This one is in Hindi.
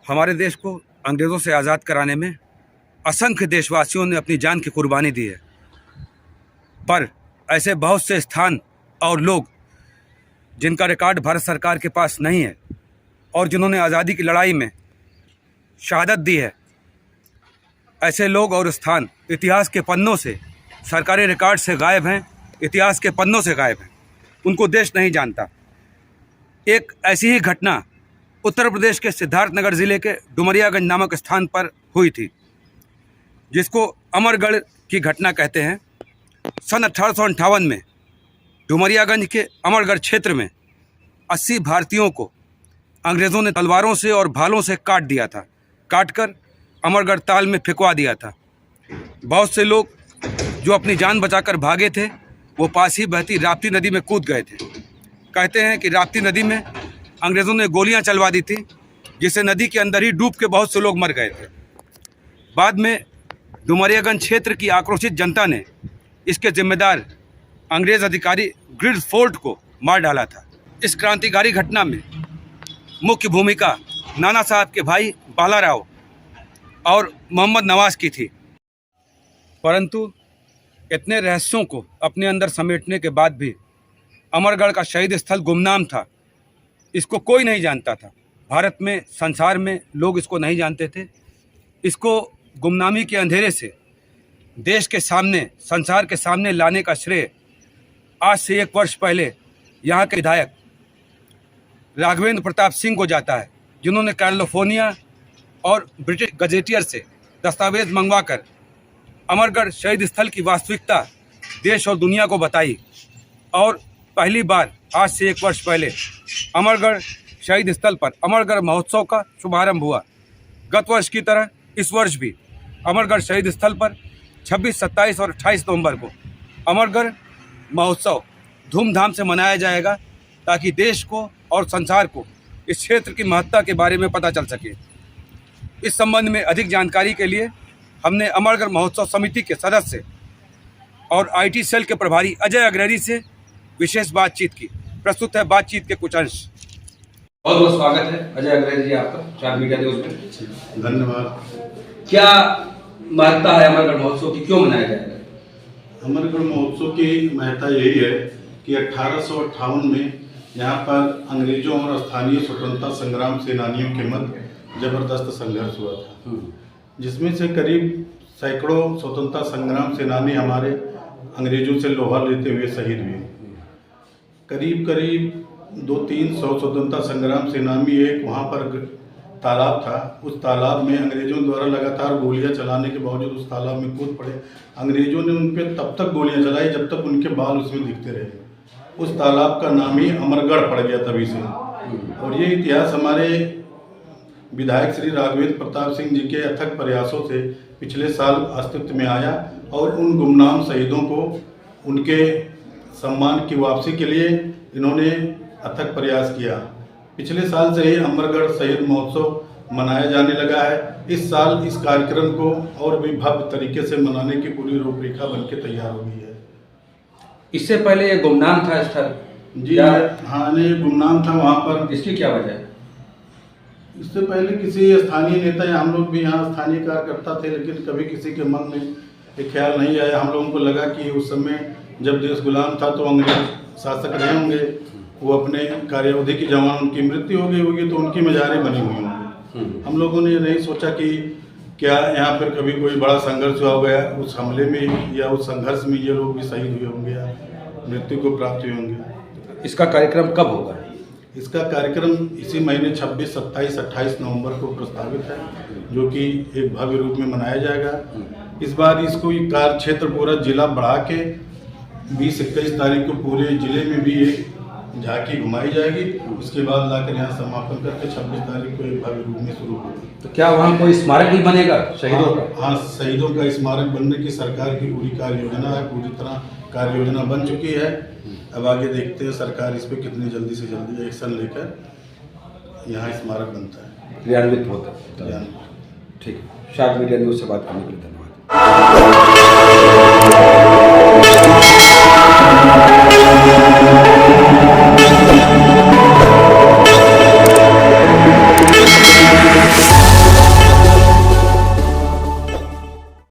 हमारे देश को अंग्रेज़ों से आज़ाद कराने में असंख्य देशवासियों ने अपनी जान की कुर्बानी दी है, पर ऐसे बहुत से स्थान और लोग जिनका रिकॉर्ड भारत सरकार के पास नहीं है और जिन्होंने आज़ादी की लड़ाई में शहादत दी है, ऐसे लोग और स्थान इतिहास के पन्नों से, सरकारी रिकॉर्ड से गायब हैं, इतिहास के पन्नों से गायब हैं। उनको देश नहीं जानता। एक ऐसी ही घटना उत्तर प्रदेश के सिद्धार्थनगर ज़िले के डुमरियागंज नामक स्थान पर हुई थी, जिसको अमरगढ़ की घटना कहते हैं। सन 1858 में डुमरियागंज के अमरगढ़ क्षेत्र में 80 भारतीयों को अंग्रेज़ों ने तलवारों से और भालों से काट दिया था। काटकर अमरगढ़ ताल में फेंकवा दिया था। बहुत से लोग जो अपनी जान बचाकर भागे थे, वो पास ही बहती राप्ती नदी में कूद गए थे। कहते हैं कि राप्ती नदी में अंग्रेज़ों ने गोलियां चलवा दी थी, जिससे नदी के अंदर ही डूब के बहुत से लोग मर गए थे। बाद में डुमरियागंज क्षेत्र की आक्रोशित जनता ने इसके जिम्मेदार अंग्रेज़ अधिकारी ग्रिड्सफोर्ड को मार डाला था। इस क्रांतिकारी घटना में मुख्य भूमिका नाना साहब के भाई बाला राव और मोहम्मद नवाज़ की थी। परंतु इतने रहस्यों को अपने अंदर समेटने के बाद भी अमरगढ़ का शहीद स्थल गुमनाम था। इसको कोई नहीं जानता था। भारत में, संसार में लोग इसको नहीं जानते थे। इसको गुमनामी के अंधेरे से देश के सामने, संसार के सामने लाने का श्रेय आज से 1 वर्ष पहले यहाँ के विधायक राघवेंद्र प्रताप सिंह को जाता है, जिन्होंने कैलिफोर्निया और ब्रिटिश गजेटियर से दस्तावेज मंगवाकर अमरगढ़ शहीद स्थल की वास्तविकता देश और दुनिया को बताई। और पहली बार आज से 1 वर्ष पहले अमरगढ़ शहीद स्थल पर अमरगढ़ महोत्सव का शुभारंभ हुआ। गत वर्ष की तरह इस वर्ष भी अमरगढ़ शहीद स्थल पर 26, 27 और 28 नवंबर को अमरगढ़ महोत्सव धूमधाम से मनाया जाएगा, ताकि देश को और संसार को इस क्षेत्र की महत्ता के बारे में पता चल सके। इस संबंध में अधिक जानकारी के लिए हमने अमरगढ़ महोत्सव समिति के सदस्य और IT सेल के प्रभारी अजय अग्रहरी से विशेष बातचीत की। प्रस्तुत है बातचीत के कुछ अंश। बहुत बहुत स्वागत है अजय अग्रहरी जी आपका स्टार मीडिया न्यूज़ में। धन्यवाद। क्या महत्ता है अमरगढ़ महोत्सव की, क्यों मनाया जाएगा? अमरगढ़ महोत्सव की महत्ता यही है कि 1858 में यहाँ पर अंग्रेजों और स्थानीय स्वतंत्रता संग्राम सेनानियों के मध्य जबरदस्त संघर्ष हुआ था, जिसमें से करीब सैकड़ों स्वतंत्रता संग्राम सेनानी हमारे अंग्रेजों से लोहा लेते हुए शहीद हुए। करीब 200-300 स्वतंत्रता संग्राम सेनानी एक वहाँ पर तालाब था, उस तालाब में अंग्रेजों द्वारा लगातार गोलियां चलाने के बावजूद उस तालाब में कूद पड़े। अंग्रेजों ने उन पर तब तक गोलियां चलाई जब तक उनके बाल उसमें दिखते रहे। उस तालाब का नाम ही अमरगढ़ पड़ गया तभी से। और ये इतिहास हमारे विधायक श्री राघवेंद्र प्रताप सिंह जी के अथक प्रयासों से पिछले साल अस्तित्व में आया और उन गुमनाम शहीदों को उनके सम्मान की वापसी के लिए इन्होंने अथक प्रयास किया। पिछले साल से ही अमरगढ़ शहीद महोत्सव मनाया जाने लगा है। इस साल इस कार्यक्रम को और भी भव्य तरीके से मनाने की पूरी रूपरेखा बनके तैयार हो गई है। इससे पहले ये गुमनाम था स्थल? जी हाँ, ये गुमनाम था। वहाँ पर इसकी क्या वजह है? इससे पहले किसी स्थानीय नेता या हम लोग भी यहाँ स्थानीय कार्यकर्ता थे, लेकिन कभी किसी के मन में ये ख्याल नहीं आया। हम लोगों को लगा कि उस समय जब देश गुलाम था तो अंग्रेज शासक रहे होंगे, वो अपने कार्यावधि की जवान उनकी मृत्यु हो गई होगी तो उनकी मज़ारें बनी हुई होंगी। हम लोगों ने ये नहीं सोचा कि क्या यहाँ पर कभी कोई बड़ा संघर्ष हुआ होगा, उस हमले में या उस संघर्ष में ये लोग भी शहीद हुए होंगे या मृत्यु को प्राप्त हुए होंगे। इसका कार्यक्रम कब होगा? इसका कार्यक्रम इसी महीने 26, 27, 28 नवंबर को प्रस्तावित है, जो कि एक भव्य रूप में मनाया जाएगा। इस बार इसको कार्य क्षेत्र पूरा जिला बढ़ा के 20-21 तारीख को पूरे जिले में भी एक झांकी घुमाई जाएगी। उसके बाद लाकर यहाँ समापन करके 26 तारीख को एक भव्य रूप में शुरू होगा। तो क्या वहाँ कोई स्मारक भी बनेगा शहीदों का? हाँ, शहीदों का स्मारक बनने की सरकार की पूरी कार्य योजना है। पूरी तरह कार्य योजना बन चुकी है। अब आगे देखते हैं सरकार इस पर कितनी जल्दी से जल्दी एक्शन लेकर यहाँ स्मारक बनता है, क्रियान्वित होता है। ठीक है, स्टार मीडिया न्यूज़ से बात करने के लिए धन्यवाद।